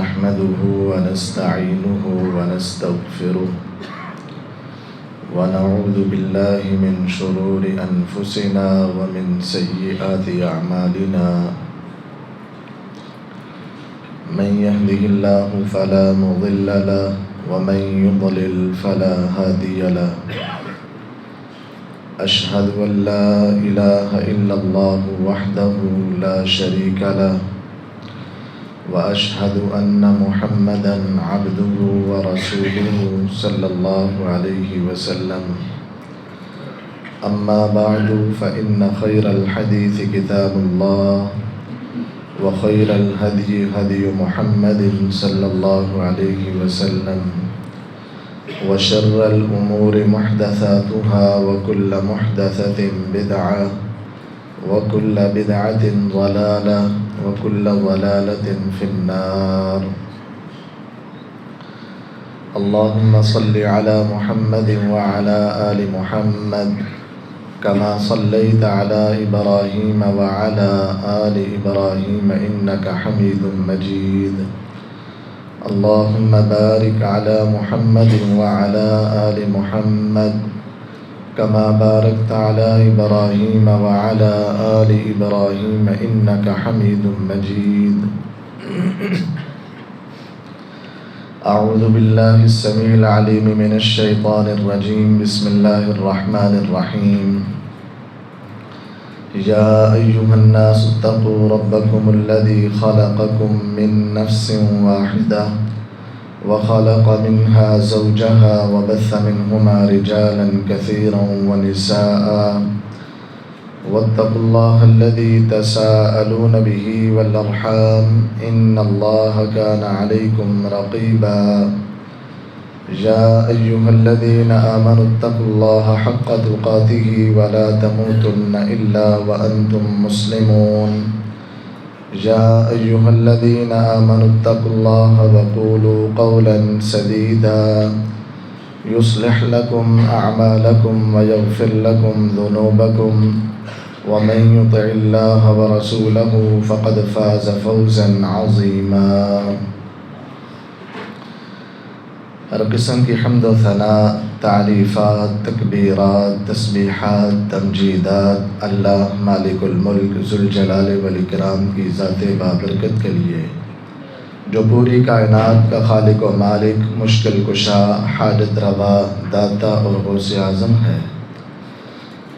نحمده ونستعينه ونستغفره ونعوذ بالله من شرور أنفسنا ومن سيئات أعمالنا من يهده الله فلا مضل له ومن يضلل فلا هادي له أشهد أن لا إله إلا الله وحده لا شريك له وأشهد أن محمدًا عبده ورسوله صلى الله عليه وسلم أما بعد فإن خير الحديث كتاب الله وخير الهدي هدي محمد صلى الله عليه وسلم وشر الأمور محدثاتها وكل محدثة بدعة وكل بدعة ضلالة وكل ضلالة في النار اللهم صل على محمد وعلى آل محمد كما صليت على إبراهيم وعلى آل إبراهيم إنك حميد مجيد اللهم بارك على محمد وعلى آل محمد كما باركت على إبراهيم وعلى آل إبراهيم إنك حميد مجيد أعوذ بالله السميع العليم من الشيطان الرجيم بسم الله الرحمن الرحيم يا أيها الناس اتقوا ربكم الذي خلقكم من نفس واحدة وخلق منها زوجها وبث منهما رجالا كثيرا ونساء واتقوا الله الذي تساءلون به والأرحام إن الله كان عليكم رقيبا يا أيها الذين آمنوا اتقوا الله حق تقاته ولا تموتن إلا وأنتم مسلمون يا أيها الذين آمنوا اتقوا الله وقولوا قولا سديدا يصلح لكم أعمالكم ويغفر لكم ذنوبكم ومن يطع الله ورسوله فقد فاز فوزا عظيما ہر قسم کی حمد و ثناء، تعریفات، تکبیرات، تسبیحات، تمجیدات اللہ مالک الملک ذوالجلال والاکرام کی ذات بابرکت کے لیے، جو پوری کائنات کا خالق و مالک، مشکل کشا، حاجت روا، داتا اور غوث اعظم ہے۔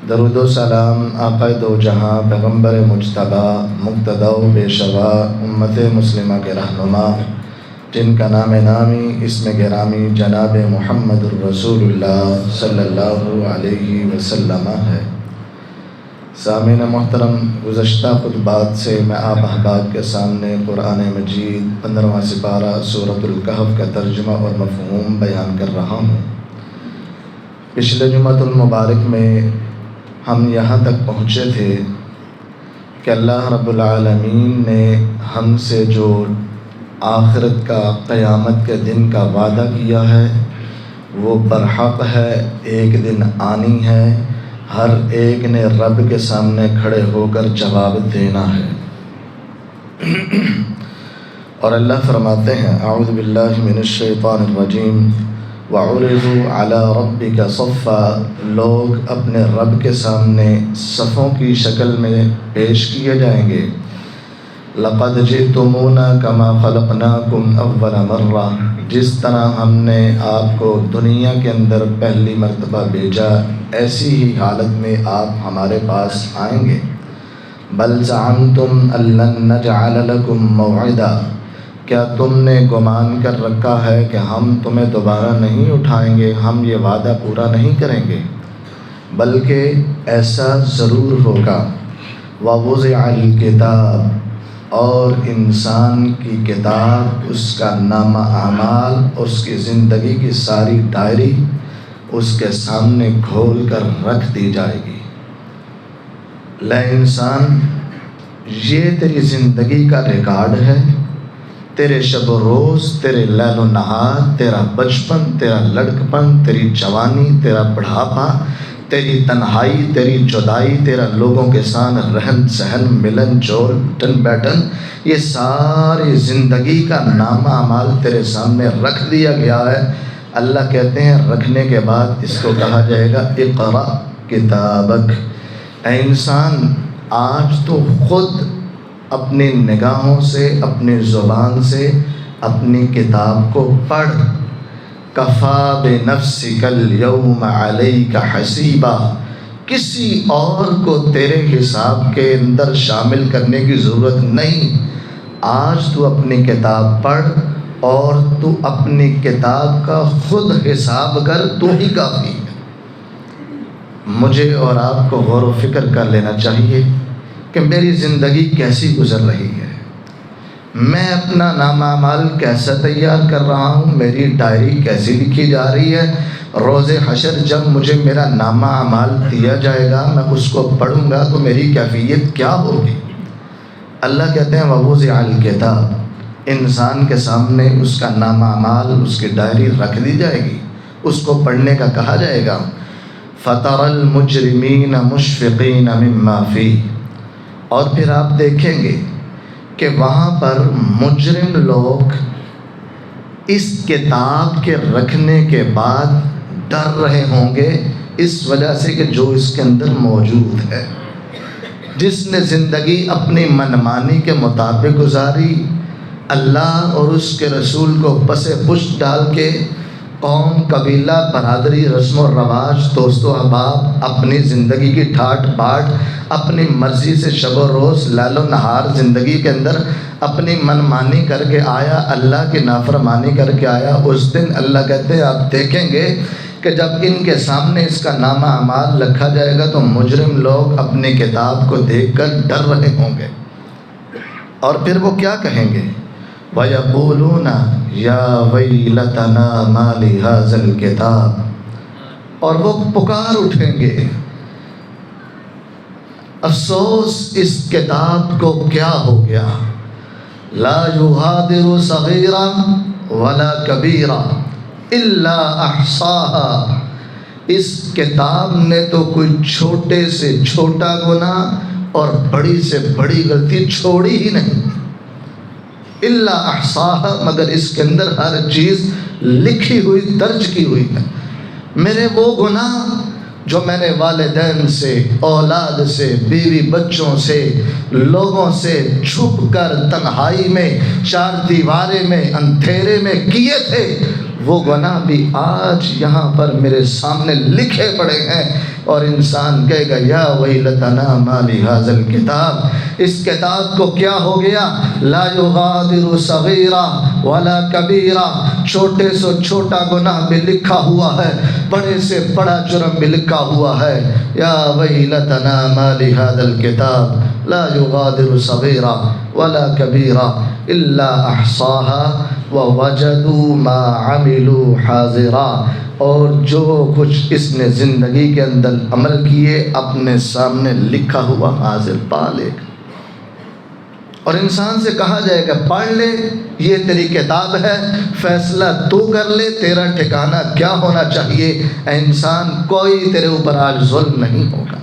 درود و سلام آقا دو جہاں، پیغمبر مجتبی، مقتدی و پیشوا، امت مسلمہ کے رہنما، جن کا نام نامی اسم گرامی جناب محمد الرسول اللہ صلی اللہ علیہ وسلم ہے۔ سامعین محترم، گزشتہ خطبات سے میں آپ احباب کے سامنے قرآن مجید 15واں سپارہ سورۃ الکہف کا ترجمہ اور مفہوم بیان کر رہا ہوں۔ پچھلے جمعۃ المبارک میں ہم یہاں تک پہنچے تھے کہ اللہ رب العالمین نے ہم سے جو آخرت کا، قیامت کے دن کا وعدہ کیا ہے وہ برحق ہے، ایک دن آنی ہے، ہر ایک نے رب کے سامنے کھڑے ہو کر جواب دینا ہے۔ اور اللہ فرماتے ہیں اعوذ باللہ من الشیطان الرجیم وَعُرِضُوا عَلَىٰ رَبِّكَ صَفًّا، لوگ اپنے رب کے سامنے صفوں کی شکل میں پیش کیے جائیں گے۔ لَقَدْ جِئْتُمُونَا كَمَا خَلَقْنَاكُمْ أَوَّلَ مَرَّةٍ، جس طرح ہم نے آپ کو دنیا کے اندر پہلی مرتبہ بھیجا ایسی ہی حالت میں آپ ہمارے پاس آئیں گے۔ بَلْ زَعَمْتُمْ أَن لَّن نَّجْعَلَ لَكُم مَّوْعِدًا، کیا تم نے گمان کر رکھا ہے کہ ہم تمہیں دوبارہ نہیں اٹھائیں گے، ہم یہ وعدہ پورا نہیں کریں گے؟ بلکہ ایسا ضرور ہوگا۔ وَوُضِعَ الْكِتَابُ، اور انسان کی کتاب، اس کا نامہ اعمال، اس کی زندگی کی ساری ڈائری اس کے سامنے کھول کر رکھ دی جائے گی۔ لے انسان، یہ تیری زندگی کا ریکارڈ ہے، تیرے شب و روز، تیرے لیل و نہار، تیرا بچپن، تیرا لڑکپن، تیری جوانی، تیرا بڑھاپا، تیری تنہائی، تیری جدائی، تیرا لوگوں کے ساتھ رہن سہن، ملن جول، اٹھن بیٹھن، یہ ساری زندگی کا نامہ اعمال تیرے سامنے رکھ دیا گیا ہے۔ اللہ کہتے ہیں رکھنے کے بعد اس کو کہا جائے گا اقرأ کتابک، اے انسان آج تو خود اپنی نگاہوں سے، اپنی زبان سے اپنی کتاب کو پڑھ۔ کفا بنفسک اليوم علیک حسیبا، کسی اور کو تیرے حساب کے اندر شامل کرنے کی ضرورت نہیں۔ آج تو اپنی کتاب پڑھ اور تو اپنی کتاب کا خود حساب کر، تو ہی کافی ہے۔ مجھے اور آپ کو غور و فکر کر لینا چاہیے کہ میری زندگی کیسی گزر رہی ہے، میں اپنا نامہ اعمال کیسا تیار کر رہا ہوں، میری ڈائری کیسی لکھی جا رہی ہے۔ روز حشر جب مجھے میرا نامہ اعمال دیا جائے گا، میں اس کو پڑھوں گا تو میری کیفیت کیا ہوگی؟ اللہ کہتے ہیں ووضع الکتاب، انسان کے سامنے اس کا نامہ اعمال، اس کی ڈائری رکھ دی جائے گی، اس کو پڑھنے کا کہا جائے گا۔ فَتَرَى الْمُجْرِمِينَ مُشْفِقِينَ مِمَّا فِيهِ، اور پھر آپ دیکھیں گے کہ وہاں پر مجرم لوگ اس کتاب کے رکھنے کے بعد ڈر رہے ہوں گے، اس وجہ سے کہ جو اس کے اندر موجود ہے۔ جس نے زندگی اپنی منمانی کے مطابق گزاری، اللہ اور اس کے رسول کو پس پشت ڈال کے قوم، قبیلہ، برادری، رسم و رواج، دوست و احباب، اپنی زندگی کی ٹھاٹ باٹ، اپنی مرضی سے شب و روز لیل و نہار زندگی کے اندر اپنی منمانی کر کے آیا، اللہ کی نافرمانی کر کے آیا، اس دن اللہ کہتے ہیں آپ دیکھیں گے کہ جب ان کے سامنے اس کا نامہ اعمال رکھا جائے گا تو مجرم لوگ اپنی کتاب کو دیکھ کر ڈر رہے ہوں گے، اور پھر وہ کیا کہیں گے؟ وَيَقُولُونَ يَا وَيْلَتَنَا مَا لِهَذَا الْكِتَابِ، اور وہ پکار اٹھیں گے افسوس اس کتاب کو کیا ہو گیا، لا يغادر صغیرا ولا کبیرا الا احصاها، اس کتاب نے تو کوئی چھوٹے سے چھوٹا گناہ اور بڑی سے بڑی غلطی چھوڑی ہی نہیں، الا احصاها، مگر اس کے اندر ہر چیز لکھی ہوئی، درج کی ہوئی ہے۔ میرے وہ گناہ جو میں نے والدین سے، اولاد سے، بیوی بچوں سے، لوگوں سے چھپ کر تنہائی میں، چار دیوارے میں، اندھیرے میں کیے تھے، وہ گناہ بھی آج یہاں پر میرے سامنے لکھے پڑے ہیں، اور انسان کہے گا یا ویلتنا ما لہذا الکتاب، اس کتاب کو کیا ہو گیا، لا یغادر صغیرا ولا کبیرا، چھوٹے سے چھوٹا گناہ بھی لکھا ہوا ہے، بڑے سے بڑا جرم بھی لکھا ہوا ہے۔ یا ویلتنا ما لہذا الکتاب لا یغادر صغیرا ولا کبیرا الا احصاها ووجدوا ما عملوا حاضرا، اور جو کچھ اس نے زندگی کے اندر عمل کیے اپنے سامنے لکھا ہوا حاضر پا لے گا، اور انسان سے کہا جائے گا پڑھ لے، یہ تیری کتاب ہے، فیصلہ تو کر لے، تیرا ٹھکانہ کیا ہونا چاہیے۔ اے انسان کوئی تیرے اوپر آج ظلم نہیں ہوگا۔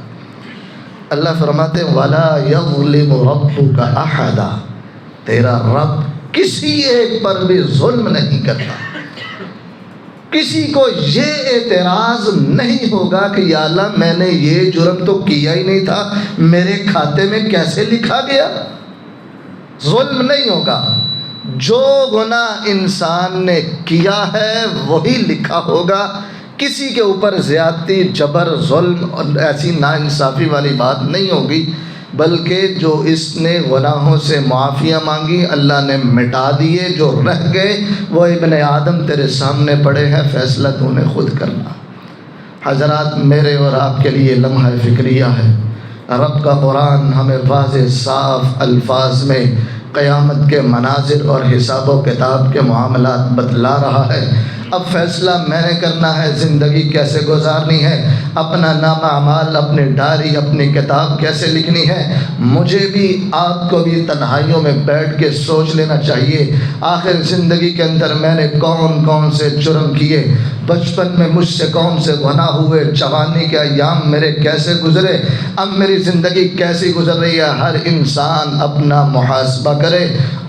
اللہ فرماتے ہیں وَلَا يَظْلِمُ رَبُّكَ أَحَدًا، تیرا رب کسی ایک پر بھی ظلم نہیں کرتا۔ کسی کو یہ اعتراض نہیں ہوگا کہ یا اللہ میں نے یہ جرم تو کیا ہی نہیں تھا، میرے کھاتے میں کیسے لکھا گیا؟ ظلم نہیں ہوگا۔ جو گناہ انسان نے کیا ہے وہی لکھا ہوگا، کسی کے اوپر زیادتی، جبر، ظلم اور ایسی ناانصافی والی بات نہیں ہوگی، بلکہ جو اس نے گناہوں سے معافیہ مانگی اللہ نے مٹا دیے، جو رہ گئے وہ ابن آدم تیرے سامنے پڑے ہیں، فیصلہ تو نے خود کرنا۔ حضرات میرے اور آپ کے لیے لمحہ فکریہ ہے، رب کا قرآن ہمیں واضح صاف الفاظ میں قیامت کے مناظر اور حساب و کتاب کے معاملات بتلا رہا ہے۔ اب فیصلہ میں نے کرنا ہے زندگی کیسے گزارنی ہے، اپنا نامہ اعمال، اپنی ڈائری، اپنی کتاب کیسے لکھنی ہے۔ مجھے بھی آپ کو بھی تنہائیوں میں بیٹھ کے سوچ لینا چاہیے، آخر زندگی کے اندر میں نے کون کون سے جرم کیے۔ بچپن میں مجھ سے کون سے گناہ ہوئے، جوانی کے ایام میرے کیسے گزرے، اب میری زندگی کیسی گزر رہی ہے۔ ہر انسان اپنا محاسبہ کرے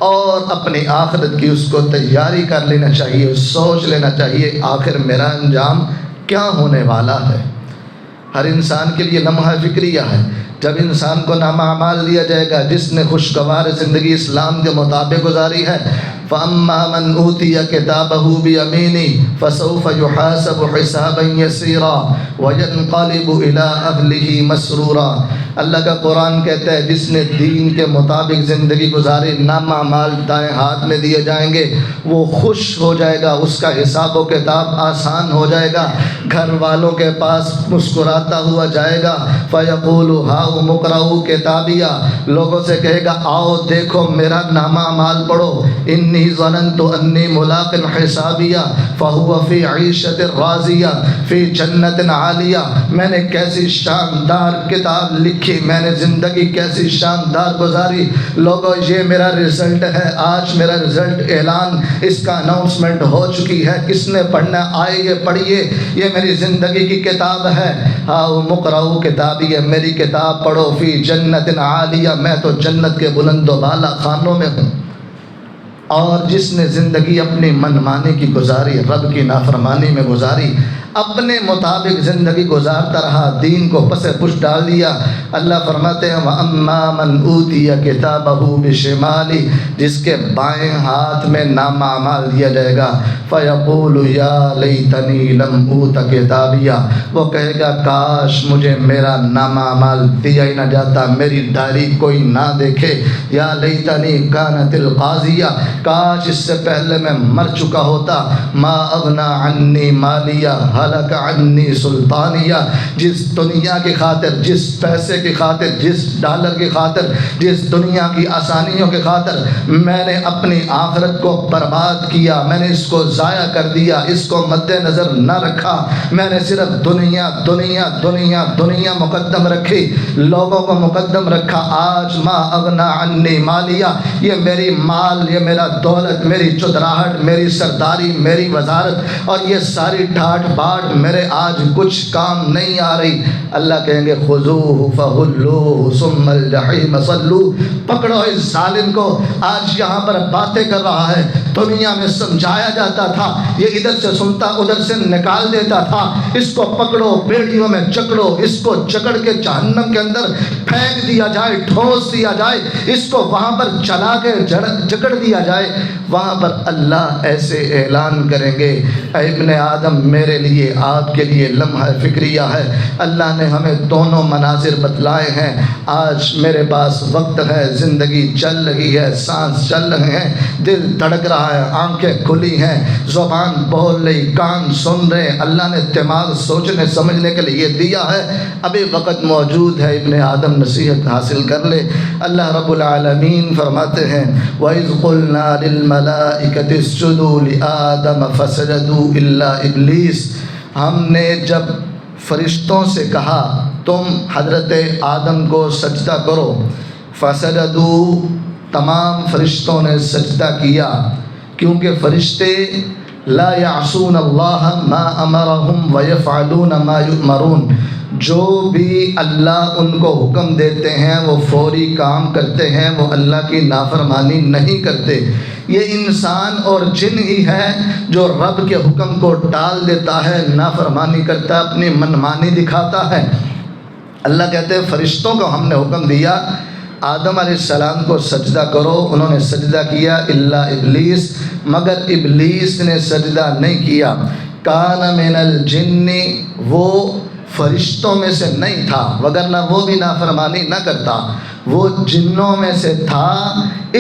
اور اپنی آخرت کی اس کو تیاری کر لینا چاہیے، سوچ لینا چاہیے آخر میرا انجام کیا ہونے والا ہے۔ ہر انسان کے لیے لمحہ فکریہ ہے۔ جب انسان کو نامہ اعمال دیا جائے گا، جس نے خوشگوار زندگی اسلام کے مطابق گزاری ہے، فَأَمَّا مَنْ أُوتِيَ كِتَابَهُ بِيَمِينِهِ فَسَوْفَ يُحَاسَبُ حِسَابًا يَسِيرًا وَيَنْقَلِبُ إِلَىٰ أَهْلِهِ مَسْرُورًا۔ اللہ کا قرآن کہتا ہے جس نے دین کے مطابق زندگی گزاری، نامہ اعمال دائیں ہاتھ میں دیے جائیں گے، وہ خوش ہو جائے گا، اس کا حساب و کتاب آسان ہو جائے گا، گھر والوں کے پاس مسکراتا ہوا جائے گا۔ فَيَقُولُ هَاؤُمُ اقْرَءُوا کتابیہ، لوگوں سے کہے گا آؤ دیکھو میرا نامہ اعمال پڑھو، انی ظننت انی ملاق حسابیہ فہو فی عیشۃ راضیہ فی جنت عالیہ۔ میں نے کیسی شاندار کتاب لکھی، میں نے زندگی کیسی شاندار گزاری، لوگوں یہ میرا رزلٹ ہے، آج میرا رزلٹ اعلان، اس کا اناؤنسمنٹ ہو چکی ہے، کس نے پڑھنا آئیے پڑھیے، یہ میری زندگی کی کتاب ہے۔ ہاؤ مقرؤ کتابی، میری کتاب پڑھو، فی جنت عالیہ، میں تو جنت کے بلند و بالا خانوں میں ہوں۔ اور جس نے زندگی اپنی منمانی کی گزاری، رب کی نافرمانی میں گزاری، اپنے مطابق زندگی گزارتا رہا، دین کو پس پش ڈال دیا، اللہ فرماتے ہیں وَأَمَّا مَنْ أُوتِيَ كِتَابَهُ بِشِمَالِهِ، جس کے بائیں ہاتھ میں نامہ اعمال دیا جائے گا، فَيَقُولُ يَا لَيْتَنِي لَمْ أُوتَ كِتَابِيَهْ، وہ کہے گا کاش مجھے میرا نامہ اعمال دیا ہی نہ جاتا، میری ڈائری کوئی نہ دیکھے، یا لیتنی کانت القاضیہ، کاش اس سے پہلے میں مر چکا ہوتا، ما اغنی عنی مالیہ ہلک عنی سلطانیہ، جس دنیا کی خاطر، جس پیسے کی خاطر، جس ڈالر کی خاطر، جس دنیا کی آسانیوں کی خاطر میں نے اپنی آخرت کو برباد کیا، میں نے اس کو ضائع کر دیا، اس کو مد نظر نہ رکھا، میں نے صرف دنیا دنیا دنیا دنیا مقدم رکھی، لوگوں کو مقدم رکھا، آج ما اغنی عنی مالیہ، یہ میری مال، یہ میرا دولت، میری چودراہٹ، میری سرداری، میری وزارت اور یہ ساری ٹھاٹ باٹ میرے آج کچھ کام نہیں آ رہی۔ اللہ کہیں گے خذوہ فغلوہ ثم الجحیم صلوہ، پکڑو اس ظالم کو، آج یہاں پر باتیں کر رہا ہے، دنیا میں سمجھایا جاتا تھا، یہ ادھر سے سنتا ادھر سے نکال دیتا تھا، اس کو پکڑو، بیڑیوں میں جکڑو، اس کو جکڑ کے جہنم کے اندر پھینک دیا جائے، ٹھوس دیا جائے، اس کو وہاں پر چلا کے جکڑ دیا جائے۔ وہاں پر اللہ ایسے اعلان کریں گے اے ابن آدم، میرے لیے آپ کے لیے لمحہ فکریہ ہے، اللہ نے ہمیں دونوں مناظر بتلائے ہیں، آج میرے پاس وقت ہے، زندگی چل رہی ہے، سانس چل رہے ہیں، دل دھڑک رہا ہے، آنکھیں کھلی ہیں، زبان بول رہی، کان سن رہے ہیں، اللہ نے دماغ سوچنے سمجھنے کے لیے دیا ہے، ابھی وقت موجود ہے، ابن آدم نصیحت حاصل کر لے۔ اللہ رب العالمین فرماتے ہیں وَإِذْ قُلْنَا لِلْمَلَائِكَةِ اسْجُدُوا لِآدَمَ فَسَجَدُوا إِلَّا إِبْلِيسَ، ہم نے جب فرشتوں سے کہا تم حضرت آدم کو سجدہ کرو، فَسَجَدُوا، تمام فرشتوں نے سجدہ کیا، کیونکہ فرشتے لا يعصون اللہ ما امرهم ويفعلون ما یؤمرون، جو بھی اللہ ان کو حکم دیتے ہیں وہ فوری کام کرتے ہیں، وہ اللہ کی نافرمانی نہیں کرتے۔ یہ انسان اور جن ہی ہے جو رب کے حکم کو ٹال دیتا ہے، نافرمانی کرتا ہے، اپنی منمانی دکھاتا ہے۔ اللہ کہتے ہیں فرشتوں کو ہم نے حکم دیا آدم علیہ السلام کو سجدہ کرو، انہوں نے سجدہ کیا، الا ابلیس، مگر ابلیس نے سجدہ نہیں کیا، کان من الجن، وہ فرشتوں میں سے نہیں تھا، وگرنہ وہ بھی نافرمانی نہ کرتا، وہ جنوں میں سے تھا،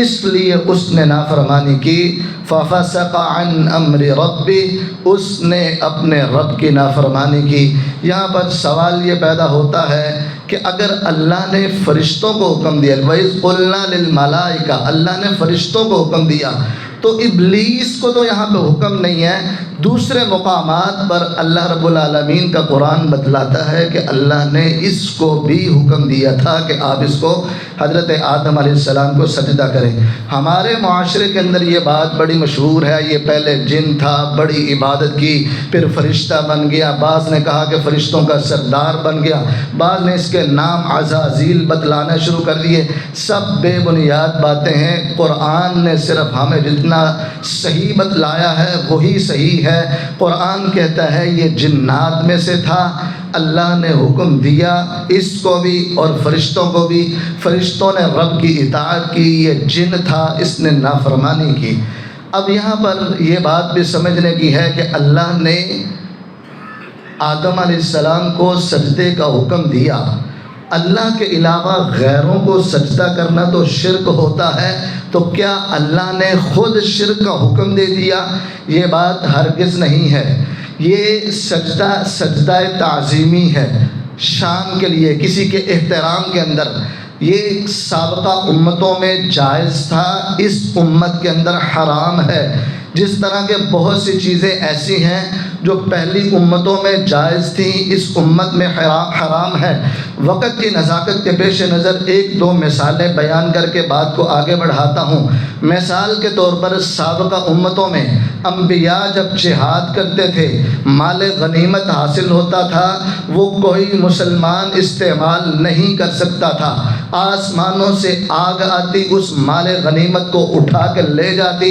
اس لیے اس نے نافرمانی کی، ففسق عن امر ربی، اس نے اپنے رب کی نافرمانی کی۔ یہاں پر سوال یہ پیدا ہوتا ہے کہ اگر اللہ نے فرشتوں کو حکم دیا، وَإِذْ قُلْنَا لِلْمَلَائِكَةِ، اللہ نے فرشتوں کو حکم دیا، تو ابلیس کو تو یہاں پہ حکم نہیں ہے، دوسرے مقامات پر اللہ رب العالمین کا قرآن بتلاتا ہے کہ اللہ نے اس کو بھی حکم دیا تھا کہ آپ اس کو حضرت آدم علیہ السلام کو سجدہ کریں۔ ہمارے معاشرے کے اندر یہ بات بڑی مشہور ہے، یہ پہلے جن تھا، بڑی عبادت کی، پھر فرشتہ بن گیا، بعض نے کہا کہ فرشتوں کا سردار بن گیا، بعض نے اس کے نام عزازیل بتلانا شروع کر دیے۔ سب بے بنیاد باتیں ہیں۔ قرآن نے صرف ہمیں جتنا صحیح بتلایا ہے وہی صحیح ہے۔ قرآن کہتا ہے یہ جنات میں سے تھا، اللہ نے حکم دیا اس کو بھی اور فرشتوں کو بھی، فرشتوں نے رب کی اطاعت کی، یہ جن تھا اس نے نافرمانی کی۔ اب یہاں پر یہ بات بھی سمجھنے کی ہے کہ اللہ نے آدم علیہ السلام کو سجدے کا حکم دیا، اللہ کے علاوہ غیروں کو سجدہ کرنا تو شرک ہوتا ہے، تو کیا اللہ نے خود شرک کا حکم دے دیا؟ یہ بات ہرگز نہیں ہے۔ یہ سجدہ تعظیمی ہے، شان کے لیے، کسی کے احترام کے اندر۔ یہ سابقہ امتوں میں جائز تھا، اس امت کے اندر حرام ہے۔ جس طرح کے بہت سی چیزیں ایسی ہیں جو پہلی امتوں میں جائز تھیں، اس امت میں حرام ہے۔ وقت کی نزاکت کے پیش نظر ایک دو مثالیں بیان کر کے بات کو آگے بڑھاتا ہوں۔ مثال کے طور پر سابقہ امتوں میں انبیاء جب جہاد کرتے تھے، مال غنیمت حاصل ہوتا تھا، وہ کوئی مسلمان استعمال نہیں کر سکتا تھا۔ آسمانوں سے آگ آتی، اس مال غنیمت کو اٹھا کے لے جاتی،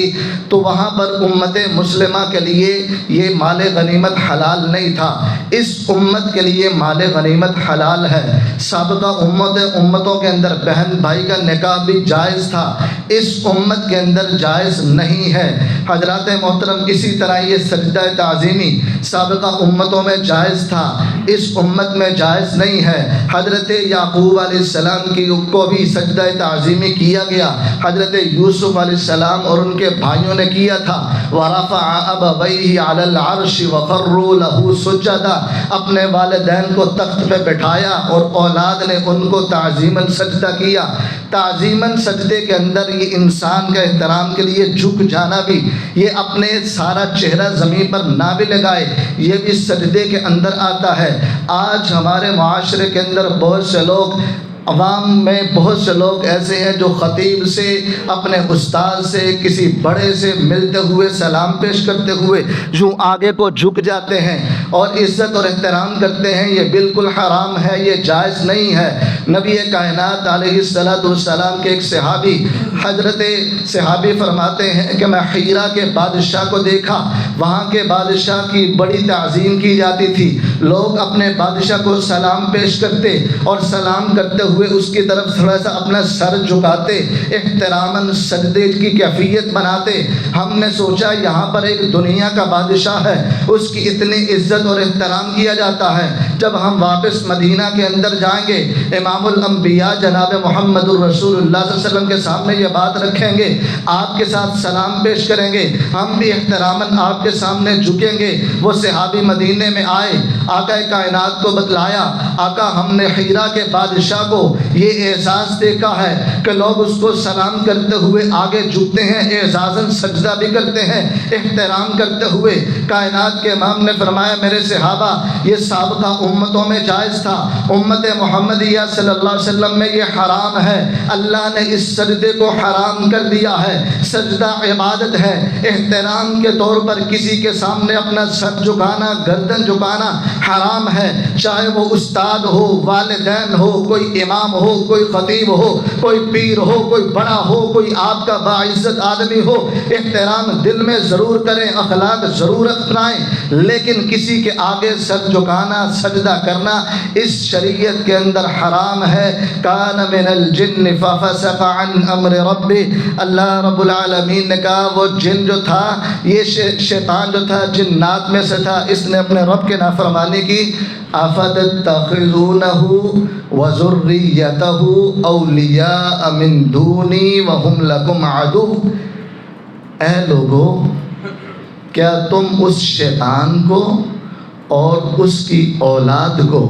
تو وہاں پر امت مسلمہ کے لیے یہ مال غنیمت حلال نہیں تھا۔ اس امت کے لیے مال غنیمت حلال ہے۔ سابقہ امتوں کے اندر بہن بھائی کا نکاح بھی جائز تھا، اس امت کے اندر جائز نہیں ہے۔ حضرات محترم، اسی طرح یہ سجدہ تعظیمی سابقہ امتوں میں جائز تھا، اس امت میں جائز نہیں ہے۔ حضرت یعقوب علیہ السلام کو بھی سجدہ تعظیمی کیا گیا، حضرت یوسف علیہ السلام اور ان کے بھائیوں نے کیا تھا۔ وَرَفَعَ أَبَوَيْهِ عَلَى الْعَرْشِ وَخَرُّوا لَهُ سُجَّدًا، اپنے والدین کو تخت پہ بٹھایا اور اولاد نے ان کو تعظیماً سجدہ کیا۔ تعظیماً سجدے کے اندر یہ انسان کا احترام کے لیے جھک جانا بھی، یہ اپنے سارا چہرہ زمین پر نہ بھی لگائے، یہ بھی سجدے کے اندر آتا ہے۔ آج ہمارے معاشرے کے اندر بہت سے لوگ، عوام میں بہت سے لوگ ایسے ہیں جو خطیب سے، اپنے استاد سے، کسی بڑے سے ملتے ہوئے، سلام پیش کرتے ہوئے یوں آگے کو جھک جاتے ہیں اور عزت اور احترام کرتے ہیں۔ یہ بالکل حرام ہے، یہ جائز نہیں ہے۔ نبی کائنات علیہ السلام کے ایک صحابی فرماتے ہیں کہ میں حیرہ کے بادشاہ کو دیکھا، وہاں کے بادشاہ کی بڑی تعظیم کی جاتی تھی، لوگ اپنے بادشاہ کو سلام پیش کرتے اور سلام کرتے ہوئے اس کی طرف تھوڑا سا اپنا سر جھکاتے، احتراماً سجدے کی کیفیت بناتے۔ ہم نے سوچا یہاں پر ایک دنیا کا بادشاہ ہے، اس کی اتنی عزت اور احترام کیا جاتا ہے۔ جب ہم واپس مدینہ کے اندر جائیں گے، امام الانبیاء جناب محمد الرسول اللہ صلی اللہ علیہ وسلم کے سامنے یہ بات رکھیں گے، آپ کے ساتھ سلام پیش کریں گے، ہم بھی احتراماً آپ کے سامنے جھکیں گے۔ وہ صحابی مدینے میں آئے، آقا کائنات کو بتلایا، آقا ہم نے حیرہ کے بادشاہ کو یہ اعزاز دیکھا ہے کہ لوگ اس کو سلام کرتے ہوئے آگے جھکتے ہیں، اعزازاً سجدہ بھی کرتے ہیں احترام کرتے ہوئے۔ کائنات کے امام نے فرمایا میرے صحابہ، یہ سابقہ امتوں میں جائز تھا، امت محمدیہ صلی اللہ علیہ وسلم میں یہ حرام ہے۔ اللہ نے اس سجدے کو حرام کر دیا ہے۔ سجدہ عبادت ہے، احترام کے طور پر کسی کے سامنے اپنا سر جھکانا، گردن جھکانا حرام ہے، چاہے وہ استاد ہو، والدین ہو، کوئی امام ہو، کوئی خطیب ہو، کوئی پیر ہو، کوئی بڑا ہو، کوئی آپ کا باعزت آدمی ہو۔ احترام دل میں ضرور کریں، اخلاق ضرور اپنائیں، لیکن کسی کے آگے سر جھکانا، سجدہ کرنا اس شریعت کے اندر حرام ہے۔ کان من الجن ففسق عن امر ربہ، اللہ رب العالمین نے کہا وہ جن جو تھا، یہ شیطان جو تھا جنات میں سے تھا، اس نے اپنے رب کے نافرمانی کی۔ افتتخذونہ وذریتہ اولیاء من دونی وہم لکم عدو، اے لوگو کیا تم اس شیطان کو اور اس کی اولاد کو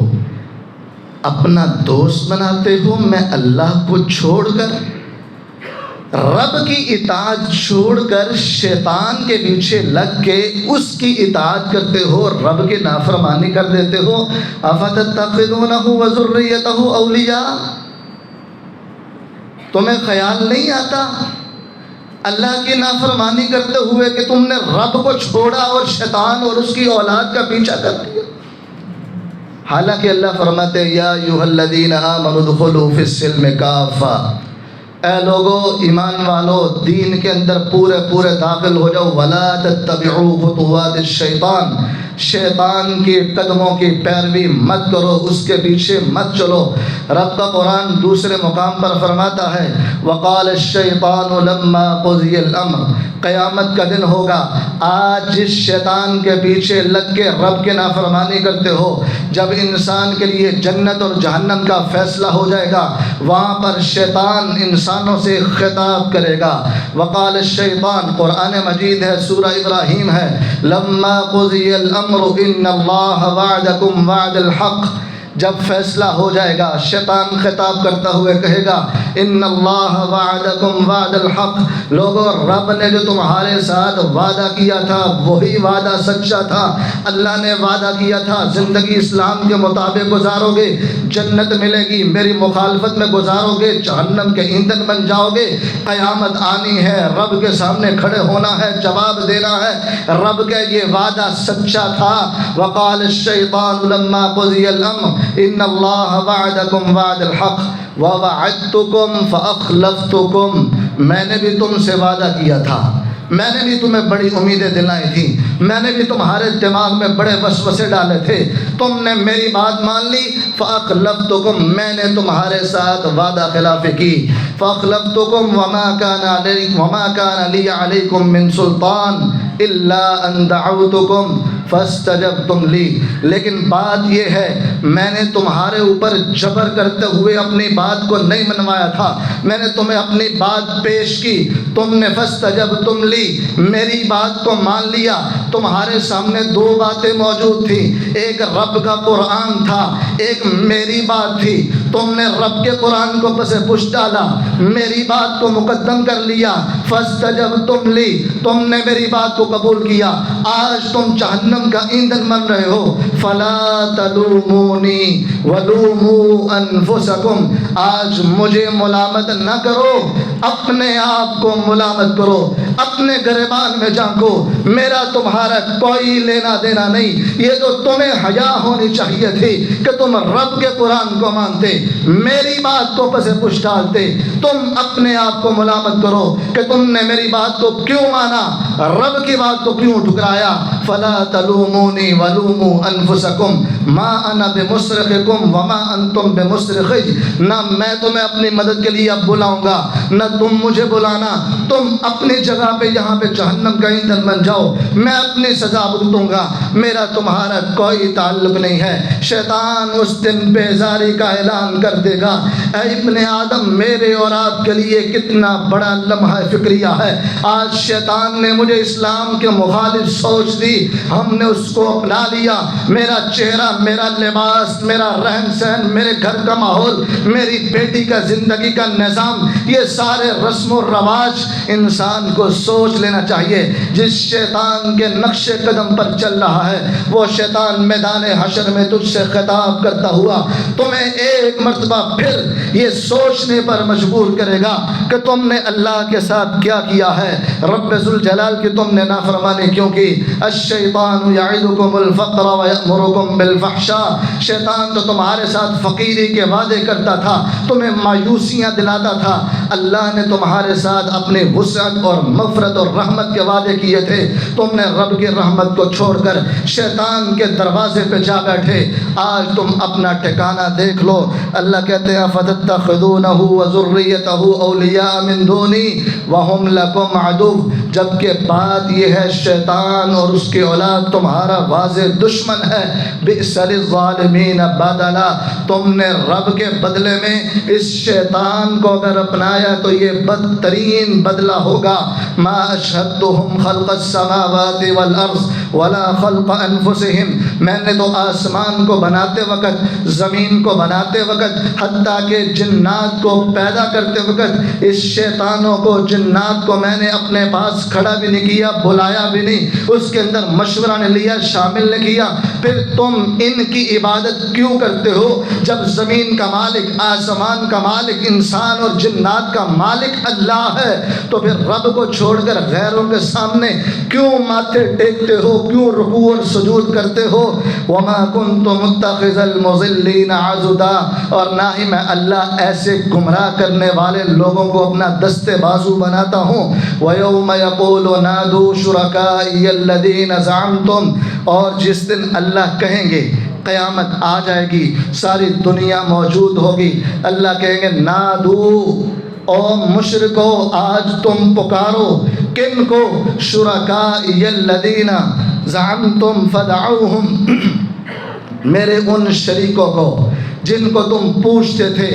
اپنا دوست بناتے ہو میں اللہ کو چھوڑ کر؟ رب کی اطاعت چھوڑ کر شیطان کے پیچھے لگ کے اس کی اطاعت کرتے ہو، رب کی نافرمانی کر دیتے ہو۔ افتتخذونہ وذریتہ اولیاء، تمہیں خیال نہیں آتا اللہ کی نافرمانی کرتے ہوئے کہ تم نے رب کو چھوڑا اور شیطان اور اس کی اولاد کا پیچھا کر دیا؟ حالانکہ اللہ فرماتے ہیں یا ایھا الذین آمنوا ادخلوا فی السلم کافہ، اے لوگو ایمان والو دین کے اندر پورے داخل ہو جاؤ۔ ولا تتبعوا خطوات الشیطان، شیطان کے قدموں کی پیروی مت کرو، اس کے پیچھے مت چلو۔ رب کا قرآن دوسرے مقام پر فرماتا ہے وقال الشیطان لما قضی الامر، قیامت کا دن ہوگا، آج جس شیطان کے پیچھے لگ کے رب کے نافرمانی کرتے ہو، جب انسان کے لیے جنت اور جہنم کا فیصلہ ہو جائے گا، وہاں پر شیطان انسانوں سے خطاب کرے گا۔ وقال الشیطان، قرآن مجید ہے، سورہ ابراہیم ہے، لما قضی الامر ان اللہ وعدکم وعد الحق، جب فیصلہ ہو جائے گا شیطان خطاب کرتا ہوئے کہے گا ان اللہ وعدکم وعد الحق، لوگو رب نے جو تمہارے ساتھ وعدہ کیا تھا وہی وعدہ سچا تھا۔ اللہ نے وعدہ کیا تھا زندگی اسلام کے مطابق گزارو گے جنت ملے گی، میری مخالفت میں گزارو گے جہنم کے ایندھن بن جاؤ گے۔ قیامت آنی ہے، رب کے سامنے کھڑے ہونا ہے، جواب دینا ہے، رب کا یہ وعدہ سچا تھا۔ وقال الشیطان لما قضی الامر ان اللہ وعدکم وعد الحق ووعدتکم فاخلفتکم، میں نے بھی تم سے وعدہ کیا تھا، میں نے بھی تمہیں بڑی امیدیں دلائی تھی، میں نے بھی تمہارے دماغ میں بڑے وسوسے ڈالے تھے، تم نے میری بات مان لی، فاخلفتکم، میں نے تمہارے ساتھ وعدہ خلافی کی، فاخلفتکم وما کان لی علیکم من سلطان الا ان دعوتکم فاستجبتم لی، لیکن بات یہ ہے میں نے تمہارے اوپر جبر کرتے ہوئے اپنی بات کو نہیں منوایا تھا، میں نے تمہیں اپنی بات پیش کی، تم نے فاستجبتم لی، میری بات کو مان لیا۔ تمہارے سامنے دو باتیں موجود تھیں، ایک رب کا قرآن تھا، ایک میری بات تھی، تم نے رب کے قرآن کو پس پش ڈالا، میری بات کو مقدم کر لیا، فاستجبتم لی، تم نے میری بات کو قبول کیا، آج تم جہنم کا ایندھن بن رہے ہو۔ فلا تلومونی ولوموا انفسکم، آج مجھے ملامت نہ کرو، اپنے آپ کو ملامت کرو، اپنے گریبان میں جھانکو، میرا تمہارا کوئی لینا دینا نہیں۔ یہ تو تمہیں حیا ہونی چاہیے تھی کہ تم رب کے قرآن کو مانتے، میری بات کو پس پش ڈالتے، تم اپنے آپ کو ملامت کرو کہ تم نے میری بات کو کیوں مانا، رب کی بات کو کیوں ٹھکرایا۔ فلا تلومونی ولوموا انفسکم ما انا بمصرخکم وما انتم بمصرخی، نہ میں تمہیں اپنی مدد کے لیے اب بلاؤں گا نہ تم مجھے بلانا، تم اپنی جگہ پہ یہاں پہ جہنم کا ایندھن بن جاؤ، میں اپنی سزا بھگتوں گا، میرا تمہارا کوئی تعلق نہیں ہے۔ شیطان اس دن بیزاری کا اعلان کر دے گا، اے ابن آدم میرے اور آپ کے لیے کتنا بڑا لمحہ فکریہ ہے، آج شیطان نے مجھے اسلام کے مخالف سوچ دی، ہم نے اس کو اپنا لیا، میرا چہرہ، میرا لباس، میرا رہن سہن، میرے گھر کا ماحول، میری بیٹی کا زندگی کا نظام، یہ سارے رسم و رواج انسان کو سوچ لینا چاہیے۔ جس شیطان کے نقش قدم پر چل رہا ہے وہ شیطان میدان حشر میں تجھ سے خطاب کرتا ہوا تمہیں ایک مرتبہ پھر یہ سوچنے پر مجبور کرے گا کہ تم نے اللہ کے ساتھ کیا کیا ہے، رب ذوالجلال کی تم نے نافرمانی کیوں کی۔ الشیطان یعدکم الفقر ویأمرکم بالفحشاء، شیطان تو تمہارے ساتھ فقیری کے وعدے کرتا تھا، تمہیں مایوسیاں دلاتا تھا، اللہ نے تمہارے ساتھ اپنی وسعت اور مغفرت اور رحمت کے وعدے کیے تھے، تم نے رب کی رحمت کو چھوڑ کر شیطان کے دروازے پہ جا بیٹھے، آج تم اپنا ٹھکانہ دیکھ لو۔ اللہ کہتے ہیں فتتخذونہ وذریتہ اولیاء من دونی وہم لکم عدو، جبکہ بات یہ ہے شیطان اور اس کی اولاد تمہارا واضح دشمن ہے۔ بئس للظالمین بدلا، تم نے رب کے بدلے میں اس شیطان کو اگر اپنایا تو یہ بدترین بدلہ ہوگا۔ ما اشہدتہم خلق السماوات والارض ولا خلق انفسہم، میں نے تو آسمان کو بناتے وقت، زمین کو بناتے وقت، حتیٰ کہ جنات کو پیدا کرتے وقت اس شیطانوں کو، جنات کو میں نے اپنے پاس کھڑا بھی نہیں کیا، بلایا بھی نہیں، اس کے اندر مشورہ نے لیا، شامل نے کیا۔ پھر تم ان کی عبادت کیوں کرتے ہو جب زمین کا مالک، آسمان کا مالک، انسان اور جنات کا مالک اللہ ہے؟ تو پھر رب کو چھوڑ کر غیروں کے سامنے کیوں ماتھے ٹیکتے ہو، کیوں رکوع اور سجود کرتے ہو؟ وما كنت متخذ المضلین عضدا، اور نہ ہی میں اللہ ایسے گمراہ کرنے والے لوگوں کو اپنا دستے بازو بناتا ہوں۔ وَيَوْمَ يَقُولُ نَادُوا شُرَكَائِيَ الَّذِينَ زَعَمْتُمْ، اور جس دن اللہ کہیں گے، قیامت آ جائے گی، ساری دنیا موجود ہوگی، اللہ کہیں گے نادو، او مشرکو آج تم پکارو، کن کو؟ شُرَكَائِيَ الَّذِينَ زَعَمْتُمْ فَدَعُوهُمْ، میرے ان شریکوں کو جن کو تم پوچھتے تھے،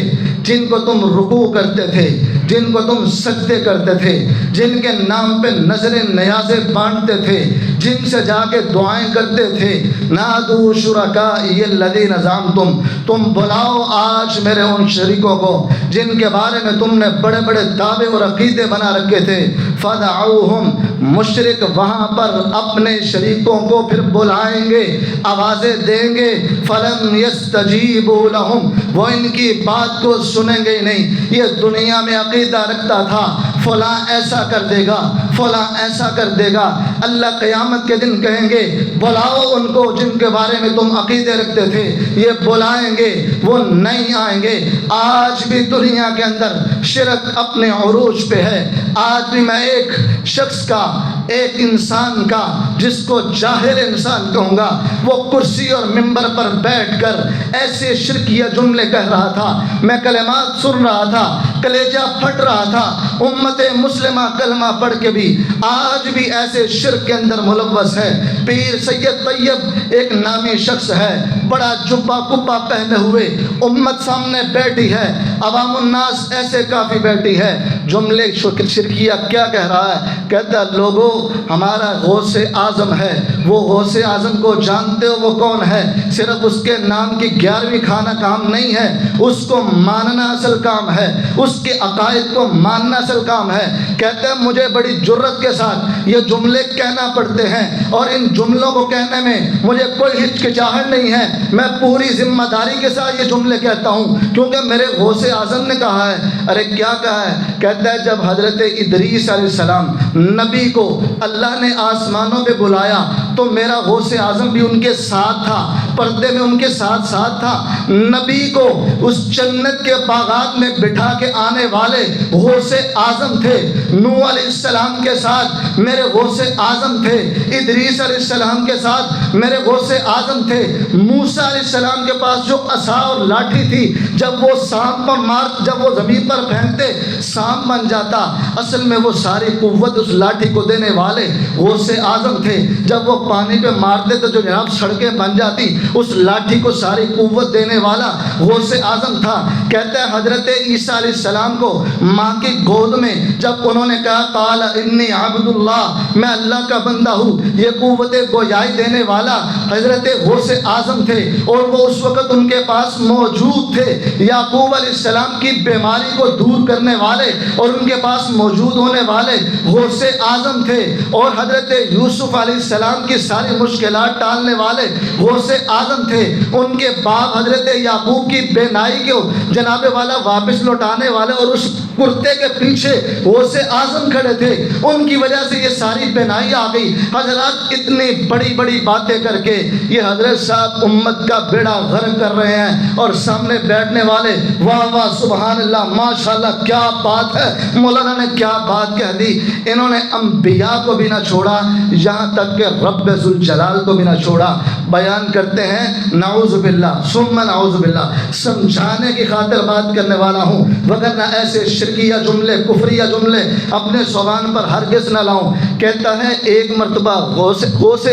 جن کو تم رکوع کرتے تھے، جن کو تم سجدے کرتے تھے، جن کے نام پہ نظر نیازیں بانٹتے تھے، جن سے جا کے دعائیں کرتے تھے، نادو شرکائی الذین زعمتم، تم بلاؤ آج میرے ان شریکوں کو جن کے بارے میں تم نے بڑے بڑے دعوے اور عقیدے بنا رکھے تھے۔ فدعوہم، مشرک وہاں پر اپنے شریکوں کو پھر بلائیں گے، آوازیں دیں گے، فلم یستجیبوا لہم، وہ ان کی بات کو سنیں گے نہیں۔ یہ دنیا میں عقیدہ رکھتا تھا فلاں ایسا کر دے گا، فلاں ایسا کر دے گا، اللہ قیامت کے دن کہیں گے بلاؤ ان کو جن کے بارے میں تم عقیدے رکھتے تھے، یہ بلائیں گے، وہ نہیں آئیں گے۔ آج بھی دنیا کے اندر شرک اپنے عروج پہ ہے۔ آج بھی میں ایک شخص کا، ایک انسان کا جس کو جاہل انسان کہوں گا، وہ کرسی اور ممبر پر بیٹھ کر ایسے شرکیہ جملے کہہ رہا تھا، میں کلمات سن رہا تھا، کلیجہ پھٹ رہا تھا، امت مسلمہ کلمہ پڑھ کے بھی آج بھی ایسے شرک کے اندر ملوث ہے۔ پیر سید طیب ایک نامی شخص ہے، بڑا جبہ کبہ پہنے ہوئے، امت سامنے بیٹھی ہے، عوام الناس ایسے کافی بیٹھی ہے، جملے شرکیہ کیا کہہ رہا ہے؟ کہتا ہے لوگوں ہمارا غوث اعظم ہے، وہ غوث اعظم کو جانتے ہو وہ کون ہے؟ صرف اس کے نام کی 11ویں کھانا کام نہیں ہے، اس کو ماننا اصل کام ہے، اس کے عقائد کو ماننا اصل کام ہے۔ کہتے ہیں مجھے بڑی جرت کے ساتھ یہ جملے کہنا پڑتے ہیں، اور ان جملوں کو کہنے میں مجھے کوئی ہچکچاہٹ نہیں ہے، میں پوری ذمہ داری کے ساتھ یہ جملے کہتا ہوں کیونکہ میرے غوث اعظم نے کہا ہے۔ ارے کیا کہا ہے؟ کہتا ہے جب حضرت ادریس علیہ السلام نبی کو اللہ نے آسمانوں پہ بلایا تو میرا غوث اعظم بھی ان کے ساتھ تھا، پردے میں ان کے ساتھ ساتھ تھا۔ نبی کو اس جنت کے باغات میں بٹھا کے آنے والے غوث اعظم تھے۔ نوح علیہ السلام کے ساتھ میرے غوث اعظم تھے، ادریس علیہ السلام کے ساتھ میرے غوث اعظم تھے، موسیٰ علیہ السلام کے پاس جو عصا اور لاٹھی تھی، جب وہ سانپ پر جب وہ زمین پر پھینکتے سانپ بن جاتا، اصل میں وہ ساری قوت اس لاٹھی کو دینے والے غوث اعظم تھے۔ جب وہ پانی پہ مارتے تو جو جناب سڑکیں بن جاتی، اس لاٹھی کو ساری قوت دینے والا غوث اعظم تھا۔ کہتا ہے حضرت عیسیٰ علیہ السلام کو ماں کی گود میں جب انہوں نے کہا قال انی عبد اللہ، میں اللہ کا بندہ ہوں، یہ قوت گویائی دینے والا حضرت غوث اعظم تھے، اور وہ اس وقت ان کے پاس موجود تھے۔ یعقوب علیہ السلام کی بیماری کو دور کرنے والے اور ان کے پاس موجود ہونے والے غوث اعظم تھے، اور حضرت یوسف علیہ السلام کی ساری مشکلات ٹالنے والے غوث اعظم تھے۔ ان کے باپ حضرت یعقوب کی بینائی کو جناب والا واپس لوٹانے والے اور اس کرتے کے پیچھے غوث اعظم کھڑے تھے، ان کی وجہ سے یہ ساری بینائی آ گئی۔ حضرات اتنی بڑی بڑی باتیں کر کے یہ حضرت صاحب امت کا بیڑا غرق کر رہے ہیں، اور سامنے بیٹھنے والے واہ واہ سبحان اللہ ماشاءاللہ کیا بات ہے، مولانا نے کیا بات کہہ دی۔ انہوں نے انبیاء کو بھی نہ چھوڑا، یہاں تک کہ رب ذوالجلال کو بھی نہ چھوڑا۔ بیان کرتے ہیں نعوذ باللہ ثم نعوذ باللہ، سمجھانے کی خاطر بات کرنے والا ہوں، وگرنہ ایسے شرکیہ جملے کفریہ جملے اپنے زبان پر ہرگز نہ لاؤں۔ کہتا ہے ایک مرتبہ غوث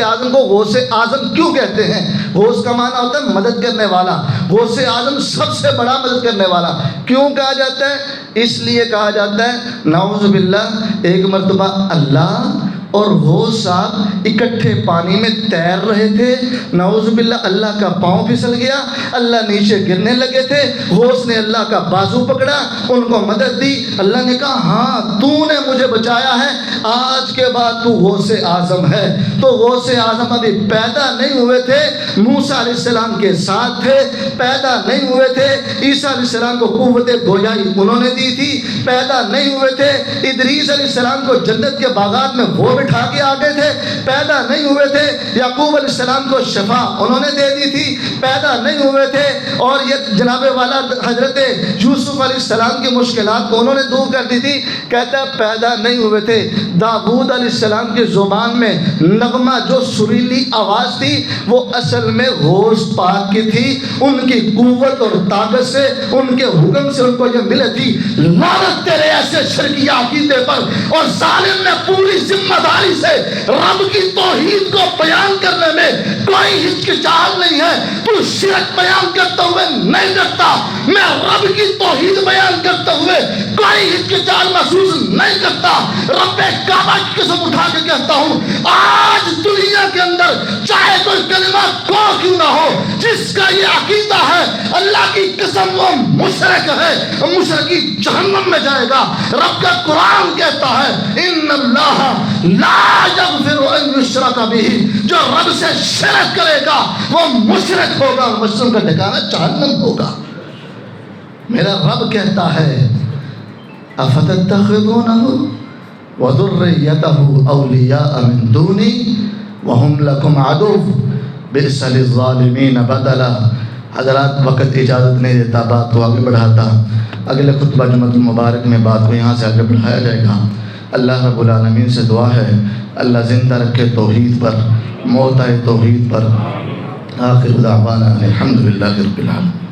اعظم کو غوث اعظم کیوں کہتے ہیں؟ غوث کا معنی ہوتا ہے مدد کرنے والا، غوث اعظم سب سے بڑا مدد کرنے والا۔ کیوں کہا جاتا ہے؟ اس لیے کہا جاتا ہے نعوذ باللہ، ایک مرتبہ اللہ اور غوث صاحب اکٹھے پانی میں تیر رہے تھے، نعوذ باللہ اللہ کا پاؤں پھسل گیا، اللہ نیچے گرنے لگے تھے، غوث نے اللہ کا بازو پکڑا، ان کو مدد دی، اللہ نے کہا ہاں تو نے مجھے بچایا ہے، آج کے بعد تو غوث اعظم ہے۔ تو غوث اعظم ابھی پیدا نہیں ہوئے تھے، موسیٰ علیہ السلام کے ساتھ تھے، پیدا نہیں ہوئے تھے، عیسیٰ علیہ السلام کو قوت گویائی انہوں نے دی تھی، پیدا نہیں ہوئے تھے، ادریس علیہ السلام کو جنت کے باغات میں وہ بٹھا کے آگے تھے، پیدا نہیں ہوئے تھے، یعقوب علیہ السلام کو شفا انہوں نے دے دی تھی، پیدا نہیں ہوئے تھے، اور یہ جناب والا حضرت یوسف علیہ السلام کی مشکلات کو انہوں نے دور کر دی تھی۔ کہتا ہے پیدا نہیں ہوئے تھے، داؤد علیہ السلام کی زبان میں نغمہ جو سریلی آواز تھی وہ اصل میں غوث پاک کی تھی، ان کی قوت اور طاقت سے، ان کے حکم سے ان کو یہ ملے تھی۔ لعنت تیرے ایسے شرکیہ عقیدے پر، اور ظالم نے پوری ذمہ داری سے رب کی توحید کو بیان کرنے میں کوئی ہچکچاہٹ نہیں ہے۔ تو شرک بیان کرتے ہوئے نہیں ڈرتا، میں رب کی توحید بیان کرتے ہوئے کوئی ہچکچاہٹ محسوس نہیں کرتا۔ رب کعبہ کی قسم اٹھا کے کہتا ہوں، آج دنیا کے اندر چاہے کوئی کلمہ کو کیوں نہ ہو، جس کا یہ عقیدہ ہے اللہ کی قسم وہ مشرک ہے، مشرکی جہنم میں جائے گا۔ رب کا قرآن کہتا ہے ان اللہ لا یغفر ان یشرک بہ، جو رب سے شرک کرے گا وہ مشرک ہوگا، مشرک کا ٹھکانہ جہنم ہوگا۔ میرا رب کہتا ہے افتتخذونہ وذریتہ اولیاء من دونی وہم لکم عدو بئس للظالمین بدلا۔ حضرات وقت اجازت نہیں دیتا بات کو آگے بڑھاتا، اگلے خطبہ جمعۃ المبارک میں بات کو یہاں سے آگے بڑھایا جائے گا۔ اللہ رب العالمین سے دعا ہے اللہ زندہ رکھے توحید پر، موت آئے توحید پر۔ آخر دعوانا الحمدللہ رب العالمین۔